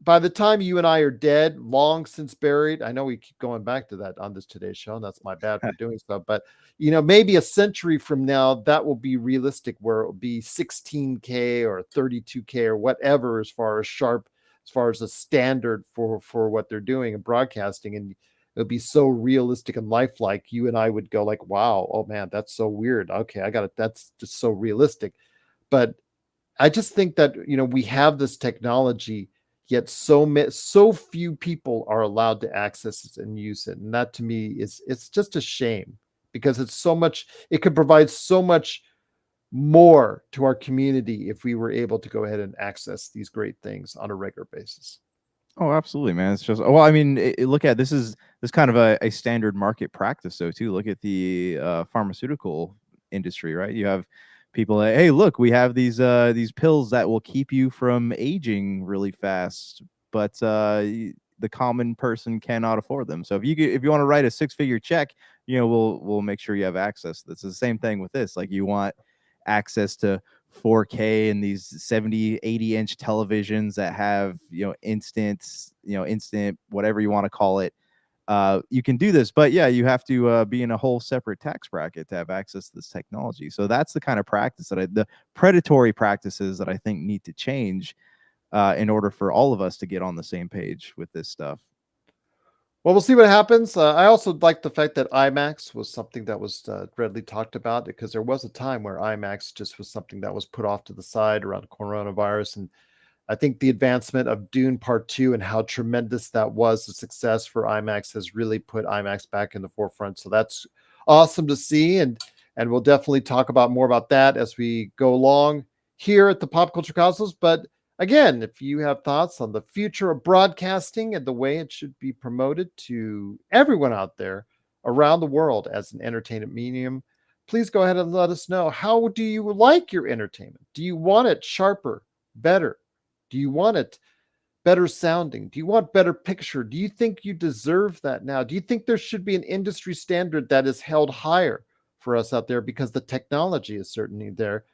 by the time you and I are dead, long since buried, I know we keep going back to that on this today's show, and that's my bad for doing so. But maybe a century from now, that will be realistic, where it will be 16K or 32K or whatever as far as sharp as far as a standard for what they're doing in broadcasting, and it would be so realistic and lifelike. You and I would go like, wow, oh man, that's so weird. Okay, I got it. That's just so realistic. But I just think that, we have this technology, yet so few people are allowed to access it and use it. And that to me it's just a shame, because it could provide so much more to our community if we were able to go ahead and access these great things on a regular basis. Oh, absolutely, man. It's just, well, I mean, look at this kind of a standard market practice, though, too. Look at the pharmaceutical industry, right? You have people that, hey, look, we have these pills that will keep you from aging really fast, but the common person cannot afford them. So if you want to write a 6-figure check, we'll make sure you have access. That's the same thing with this. Like, you want access to 4K and these 70, 80-inch televisions that have, instant, whatever you want to call it. You can do this, but yeah, you have to be in a whole separate tax bracket to have access to this technology. So that's the kind of practice the predatory practices that I think need to change in order for all of us to get on the same page with this stuff. Well, we'll see what happens. I also like the fact that IMAX was something that was readily talked about, because there was a time where IMAX just was something that was put off to the side around coronavirus. And I think the advancement of Dune Part 2 and how tremendous that was a success for IMAX has really put IMAX back in the forefront. So that's awesome to see. And we'll definitely talk about more about that as we go along here at the Pop Culture Cosmos. But again, if you have thoughts on the future of broadcasting and the way it should be promoted to everyone out there around the world as an entertainment medium, please go ahead and let us know. How do you like your entertainment? Do you want it sharper, better? Do you want it better sounding? Do you want better picture? Do you think you deserve that now? Do you think there should be an industry standard that is held higher for us out there because the technology is certainly there?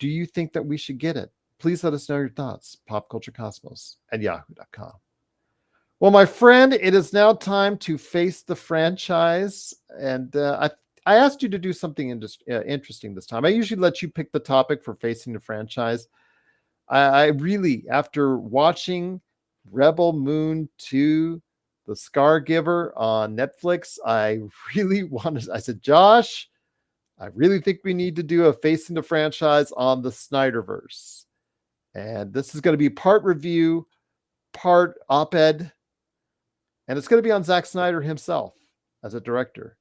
Do you think that we should get it? Please let us know your thoughts. popculturecosmos@yahoo.com. Well, my friend, it is now time to face the franchise. And I asked you to do something interesting this time. I usually let you pick the topic for facing the franchise. I really, after watching Rebel Moon 2, The Scargiver on Netflix, I said, Josh, I really think we need to do a facing the franchise on the Snyderverse. And this is going to be part review, part op-ed, and it's going to be on Zak Snyder himself as a director.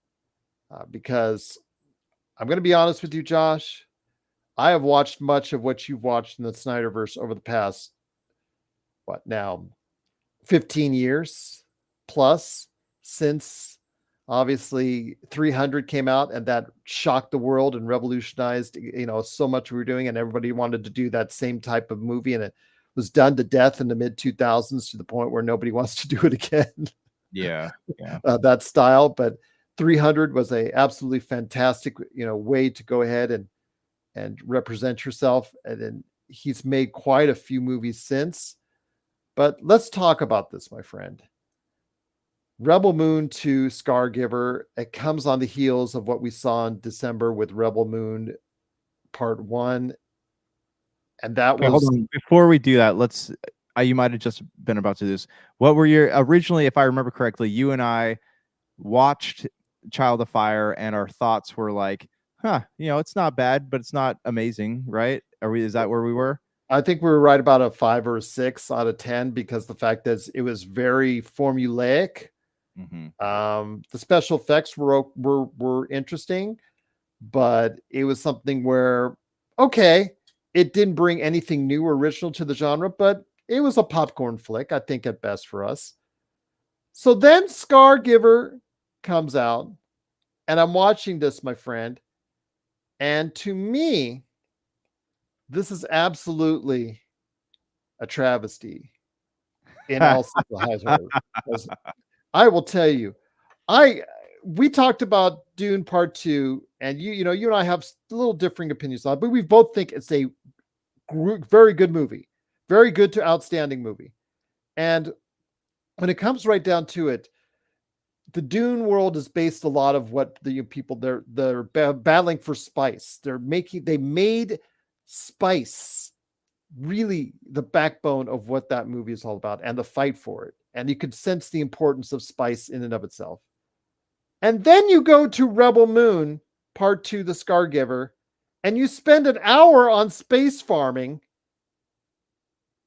Because I'm going to be honest with you, Josh, I have watched much of what you've watched in the Snyderverse over the past, 15 years plus, since obviously 300 came out, and that shocked the world and revolutionized, so much we were doing, and everybody wanted to do that same type of movie, and it was done to death in the mid 2000s to the point where nobody wants to do it again. Yeah. That style. But 300 was a absolutely fantastic, way to go ahead and represent yourself. And then he's made quite a few movies since. But let's talk about this, my friend. Rebel Moon 2 Scargiver, it comes on the heels of what we saw in December with Rebel Moon Part 1. And that Okay, hold on. Before we do that, you might have just been about to do this. What were your originally, if I remember correctly, you and I watched Child of Fire, and our thoughts were like, it's not bad, but it's not amazing, right? Is that where we were? I think we were right about a 5 or a 6 out of 10, because the fact that it was very formulaic. Mm-hmm. The special effects were interesting, but it was something where, okay, it didn't bring anything new or original to the genre, but it was a popcorn flick, I think, at best for us. So then Scargiver comes out, and I'm watching this, my friend, and to me, this is absolutely a travesty in all sense. I will tell you, we talked about Dune Part 2, and you and I have a little differing opinions on it, but we both think it's a very good movie, very good to outstanding movie. And when it comes right down to it, the Dune world is based a lot of what the people they're battling for spice. They made spice really the backbone of what that movie is all about and the fight for it. And you could sense the importance of spice in and of itself. And then you go to Rebel Moon, part 2, The Scargiver, and you spend an hour on space farming,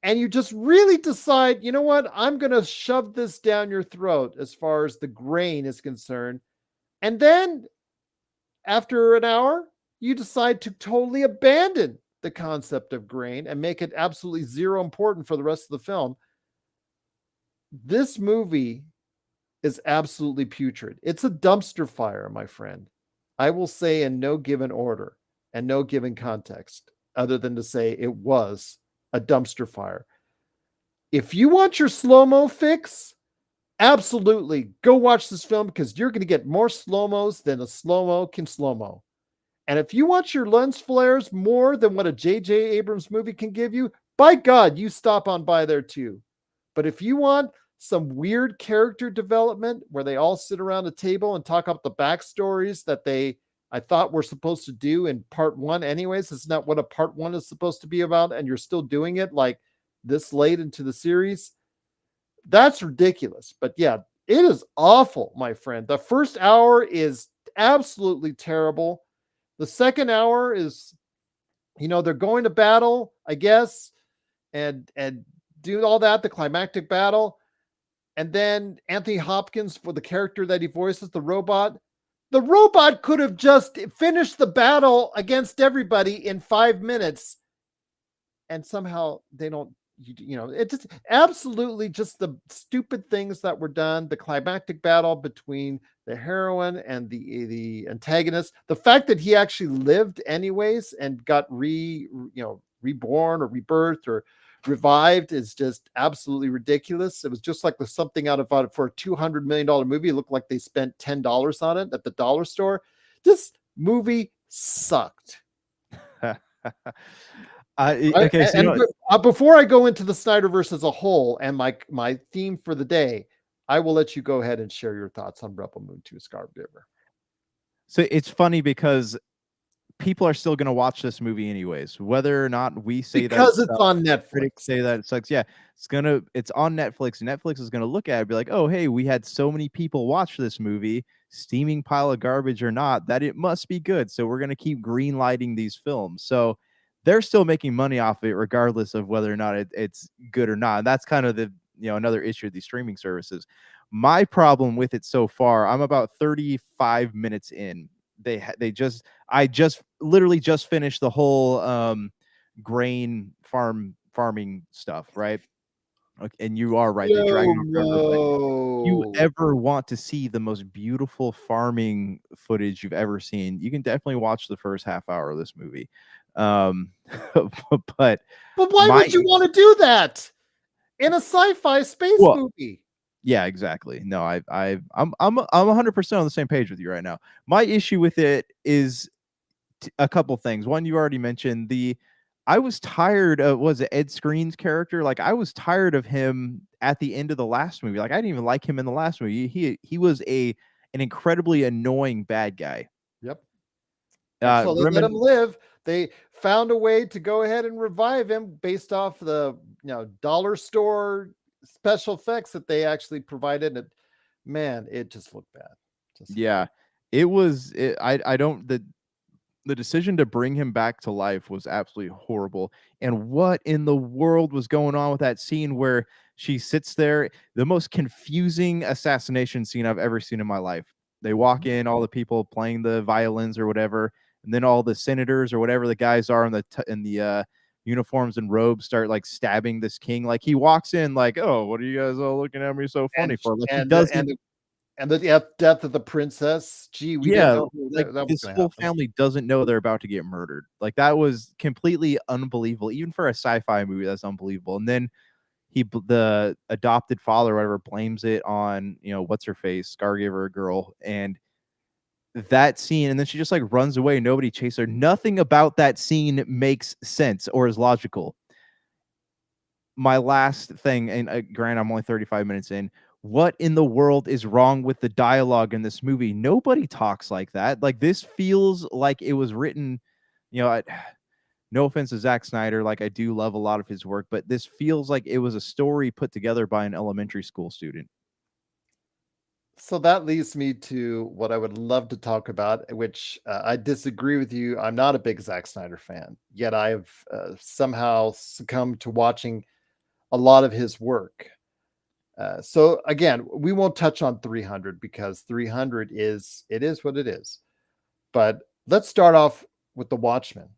and you just really decide, you know what, I'm going to shove this down your throat as far as the grain is concerned. And then after an hour, you decide to totally abandon the concept of grain and make it absolutely zero important for the rest of the film. This movie is absolutely putrid. It's a dumpster fire, my friend. I will say in no given order and no given context, other than to say it was a dumpster fire. If you want your slow-mo fix, absolutely go watch this film, because you're going to get more slow-mos than a slow-mo can slow-mo. And if you want your lens flares more than what a J.J. Abrams movie can give you, by God, you stop on by there too. But if you want some weird character development where they all sit around a table and talk up the backstories that I thought were supposed to do in part 1 anyways, it's not what a part 1 is supposed to be about, and you're still doing it like this late into the series, that's ridiculous. But yeah, it is awful, my friend. The first hour is absolutely terrible. The second hour is, they're going to battle, I guess, and do all that, the climactic battle. And then Anthony Hopkins, for the character that he voices, the robot could have just finished the battle against everybody in 5 minutes. And somehow they don't, it's just absolutely just the stupid things that were done. The climactic battle between the heroine and the antagonist, the fact that he actually lived anyways and got reborn or rebirthed or revived is just absolutely ridiculous. It was just like something out of for a $200 million movie. It looked like they spent $10 on it at the dollar store. This movie sucked. Okay, so before I go into the Snyderverse as a whole and my theme for the day, I will let you go ahead and share your thoughts on Rebel Moon 2 Scargiver. So it's funny because people are still going to watch this movie anyways, whether or not we say because it's on Netflix. Critics say that it sucks. Yeah, it's on Netflix. Netflix is going to look at it and be like, oh, hey, we had so many people watch this movie, steaming pile of garbage or not, that it must be good. So we're going to keep green lighting these films. So they're still making money off of it, regardless of whether or not it's good or not. And that's kind of the another issue of these streaming services. My problem with it so far, I'm about 35 minutes in. I literally just finished the whole grain farming stuff, right? Okay, and you are right. They drag them around. You ever want to see the most beautiful farming footage you've ever seen, you can definitely watch the first half hour of this movie. But why would you want to do that in a sci-fi space movie? Yeah, exactly. No, I'm 100% on the same page with you right now. My issue with it is a couple things. One, you already mentioned, I was tired of, was it Ed Skrein's character? Like, I was tired of him at the end of the last movie. Like, I didn't even like him in the last movie. He was an incredibly annoying bad guy. Yep. So they let him live. They found a way to go ahead and revive him based off the dollar store special effects that they actually provided. And man, it just looked bad. Yeah, it was. The decision to bring him back to life was absolutely horrible. And what in the world was going on with that scene where she sits there? The most confusing assassination scene I've ever seen in my life. They walk in, all the people playing the violins or whatever, and then all the senators or whatever the guys are in the uniforms and robes start like stabbing this king. Like, he walks in like, oh, what are you guys all looking at me so funny for? Like, he doesn't. And the death of the princess. Gee, we didn't know that this whole family doesn't know they're about to get murdered. Like, that was completely unbelievable. Even for a sci-fi movie, that's unbelievable. And then the adopted father or whatever blames it on, what's her face, Scargiver girl, and that scene, and then she just like runs away. Nobody chases her. Nothing about that scene makes sense or is logical. My last thing, and granted, I'm only 35 minutes in. What in the world is wrong with the dialogue in this movie? Nobody talks like that. Like, this feels like it was written, no offense to Zak Snyder, like I do love a lot of his work, but this feels like it was a story put together by an elementary school student. So that leads me to what I would love to talk about, which I disagree with you. I'm not a big Zack Snyder fan, yet I've somehow succumbed to watching a lot of his work. So again, we won't touch on 300 because 300 is what it is. But let's start off with The Watchmen,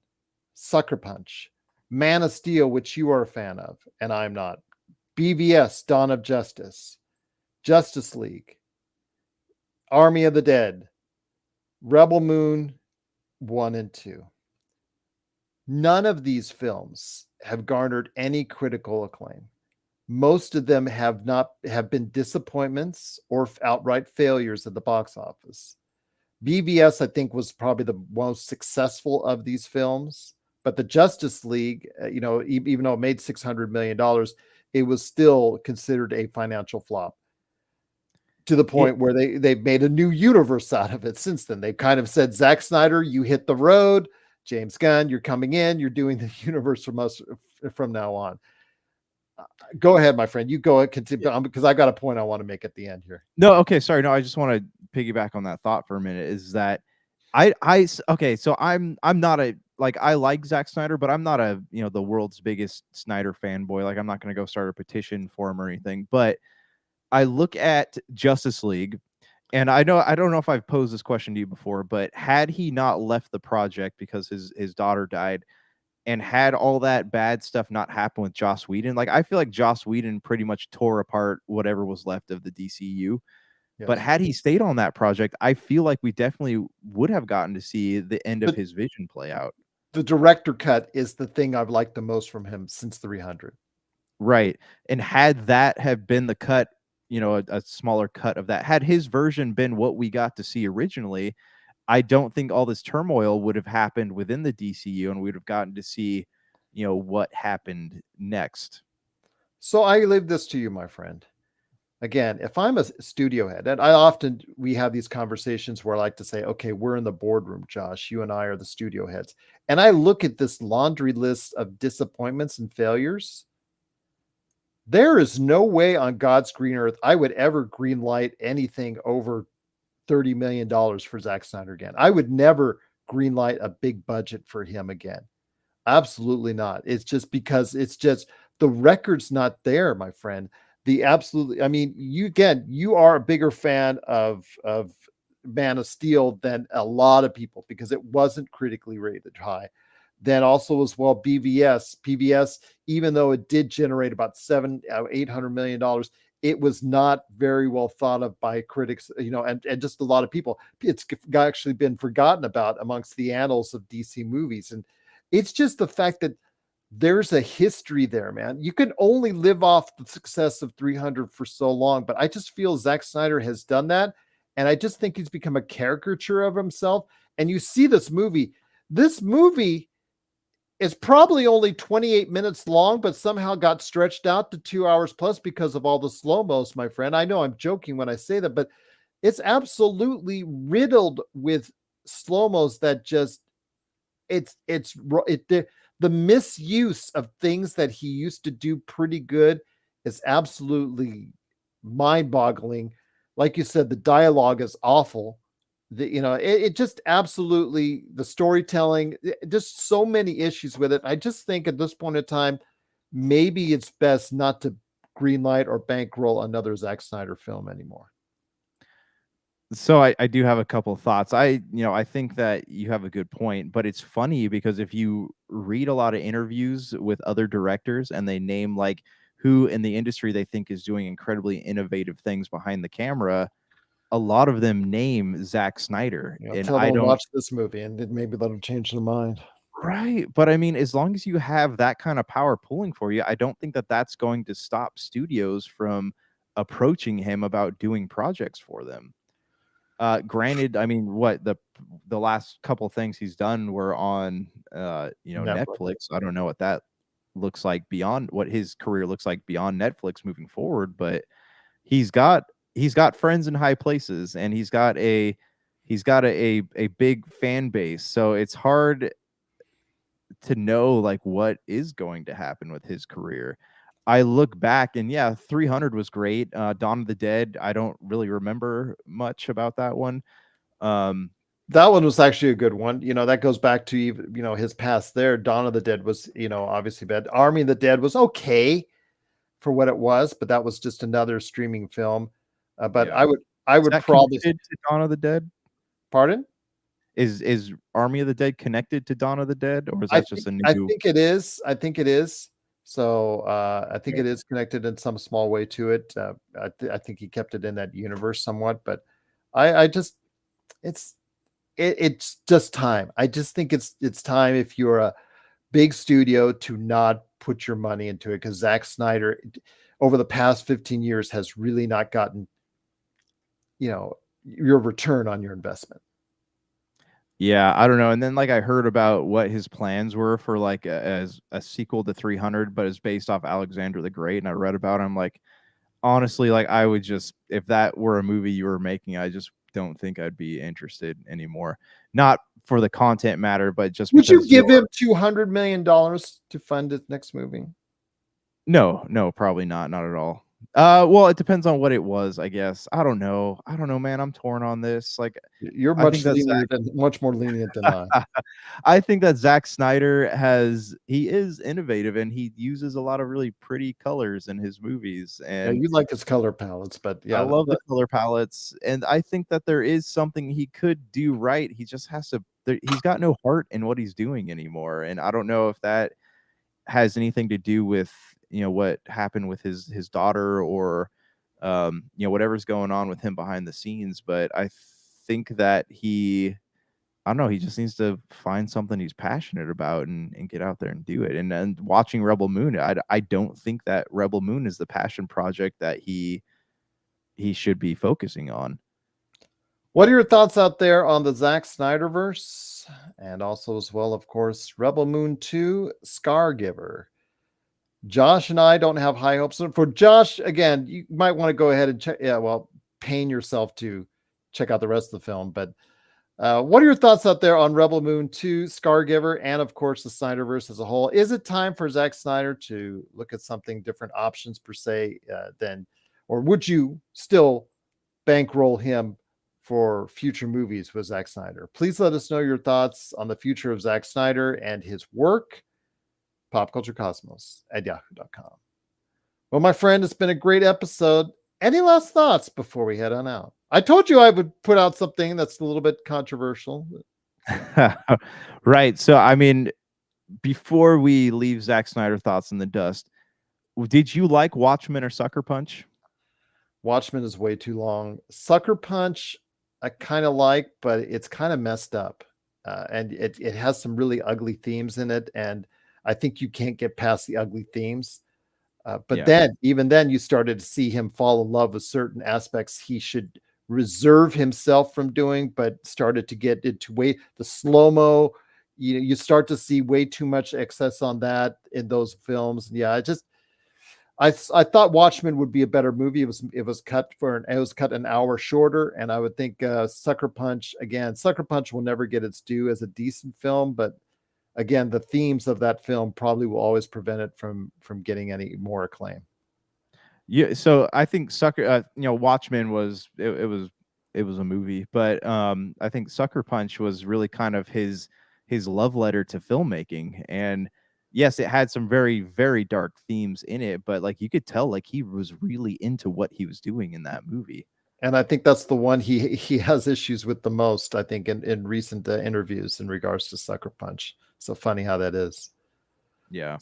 Sucker Punch, Man of Steel, which you are a fan of, and I'm not. BVS, Dawn of Justice, Justice League, Army of the Dead, Rebel Moon 1 and 2. None of these films have garnered any critical acclaim. Most of them have been disappointments or outright failures at the box office. BVS, I think, was probably the most successful of these films, but the Justice League, even though it made $600 million, it was still considered a financial flop. To the point where they've made a new universe out of it since then. They've kind of said, Zack Snyder, you hit the road. James Gunn, you're coming in. You're doing the universe from us from now on. Go ahead, my friend. You go ahead, continue, because I've got a point I want to make at the end here. No, okay, sorry. No, I just want to piggyback on that thought for a minute. Is that okay? So I'm not a like I like Zack Snyder, but I'm not a the world's biggest Snyder fanboy. Like I'm not going to go start a petition for him or anything. But I look at Justice League, and I don't know if I've posed this question to you before, but had he not left the project because his daughter died, and had all that bad stuff not happen with Joss Whedon, like I feel like Joss Whedon pretty much tore apart whatever was left of the DCU. Yes. But had he stayed on that project, I feel like we definitely would have gotten to see the end of his vision play out. The director cut is the thing I've liked the most from him since 300. Right. And had that have been the cut, a smaller cut of that, had his version been what we got to see originally, I don't think all this turmoil would have happened within the DCU, and we would have gotten to see, what happened next. So I leave this to you, my friend. Again, if I'm a studio head, and we have these conversations where I like to say, okay, we're in the boardroom, Josh, you and I are the studio heads. And I look at this laundry list of disappointments and failures. There is no way on God's green earth I would ever green light anything over $30 million for Zack Snyder again. I would never green light a big budget for him again. Absolutely not. It's just because the record's not there, my friend. I mean, you are a bigger fan of Man of Steel than a lot of people because it wasn't critically rated high. Then also as well, PBS, even though it did generate about $800 million, it was not very well thought of by critics, and just a lot of people. It's actually been forgotten about amongst the annals of DC movies. And it's just the fact that there's a history there, man. You can only live off the success of 300 for so long, but I just feel Zack Snyder has done that. And I just think he's become a caricature of himself. And you see this movie is probably only 28 minutes long, but somehow got stretched out to 2 hours plus because of all the slow-mos, my friend. I know I'm joking when I say that, but it's absolutely riddled with slow-mos that just, the misuse of things that he used to do pretty good is absolutely mind-boggling. Like you said, the dialogue is awful. It just absolutely, the storytelling, just so many issues with it. I just think at this point in time, maybe it's best not to greenlight or bankroll another Zack Snyder film anymore. So I do have a couple thoughts. I think that you have a good point, but it's funny because if you read a lot of interviews with other directors and they name like who in the industry they think is doing incredibly innovative things behind the camera, a lot of them name Zack Snyder. And Tell I them don't watch this movie and maybe let them change their mind. Right. But I mean, as long as you have that kind of power pulling for you, I don't think that that's going to stop studios from approaching him about doing projects for them. Granted, I mean, what the last couple things he's done were on Netflix. I don't know what that looks like beyond what his career looks like beyond Netflix moving forward, but he's got friends in high places and he's got a big fan base. So it's hard to know like what is going to happen with his career. I look back and yeah, 300 was great. Dawn of the Dead, I don't really remember much about that one. That one was actually a good one. That goes back to even, his past there. Dawn of the Dead was, obviously bad. Army of the Dead was okay for what it was, but that was just another streaming film. But Yeah. I Is would that probably, connected to Dawn of the Dead? pardon? Is Army of the Dead connected to Dawn of the Dead, or is I that just think a I new? think it is. I think it is. So I think Okay. it is connected in some small way to it. I think he kept it in that universe somewhat, but I just it's it's just time. I just think it's time if you're a big studio to not put your money into it, because Zack Snyder over the past 15 years has really not gotten your return on your investment. Yeah, I don't know. And then like I heard about what his plans were for like as a sequel to 300, but it's based off Alexander the Great. And I read about it. I'm like, honestly, like I would just, if that were a movie you were making, I just don't think I'd be interested anymore. Not for the content matter, but just Would you because give you're him $200 million to fund his next movie? no, probably not at all. Well, it depends on what it was, I guess. I don't know, man. I'm torn on this. Like, You're I think that's much more lenient than I. I think that Zack Snyder he is innovative and he uses a lot of really pretty colors in his movies. Yeah, And you like his color palettes, but I yeah, love the color palettes. And I think that there is something he could do right. He just has to, he's got no heart in what he's doing anymore. And I don't know if that has anything to do with, what happened with his daughter or, whatever's going on with him behind the scenes. But I think that I don't know. He just needs to find something he's passionate about and get out there and do it. And watching Rebel Moon, I don't think that Rebel Moon is the passion project that he should be focusing on. what are your thoughts out there on the Zack Snyderverse, and also as well, of course, Rebel Moon 2, Scargiver? Josh and I don't have high hopes for Josh. Again, you might want to go ahead and check. Yeah, well, pain yourself to check out the rest of the film. But what are your thoughts out there on Rebel Moon 2, Scargiver, and of course the Snyderverse as a whole? Is it time for Zack Snyder to look at something different options per se than, or would you still bankroll him for future movies with Zack Snyder? Please let us know your thoughts on the future of Zack Snyder and his work. popculturecosmos@yahoo.com. Well, my friend, it's been a great episode. Any last thoughts before we head on out? I told you I would put out something that's a little bit controversial. Right. So, I mean, before we leave Zack Snyder thoughts in the dust, did you like Watchmen or Sucker Punch? Watchmen is way too long. Sucker Punch, I kind of like, but it's kind of messed up. And it has some really ugly themes in it. And I think you can't get past the ugly themes. But Yeah. then, even then, you started to see him fall in love with certain aspects he should reserve himself from doing, but started to get into the slow mo. You start to see way too much excess on that in those films. Yeah, I thought Watchmen would be a better movie. It was cut an hour shorter, and I would think Sucker Punch again. Sucker Punch will never get its due as a decent film, but again, the themes of that film probably will always prevent it from getting any more acclaim. Yeah, so I think Watchmen it was a movie, but I think Sucker Punch was really kind of his love letter to filmmaking. And yes, it had some very very dark themes in it, but like you could tell like he was really into what he was doing in that movie. And I think that's the one he has issues with the most. I think in recent interviews in regards to Sucker Punch. So funny how that is. Yeah.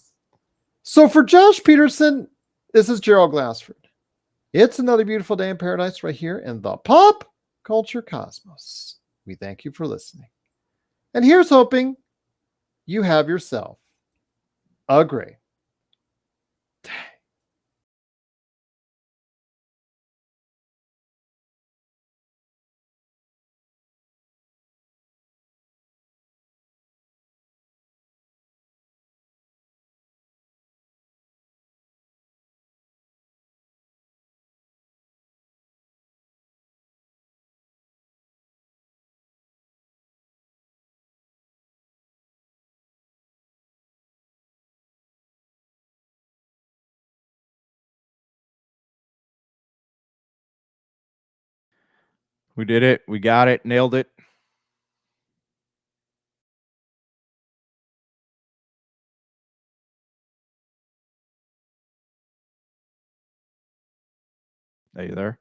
So for Josh Peterson, this is Gerald Glassford. It's another beautiful day in paradise right here in the Pop Culture Cosmos. We thank you for listening. And here's hoping you have yourself a great day. We did it. We got it. Nailed it. Are you there?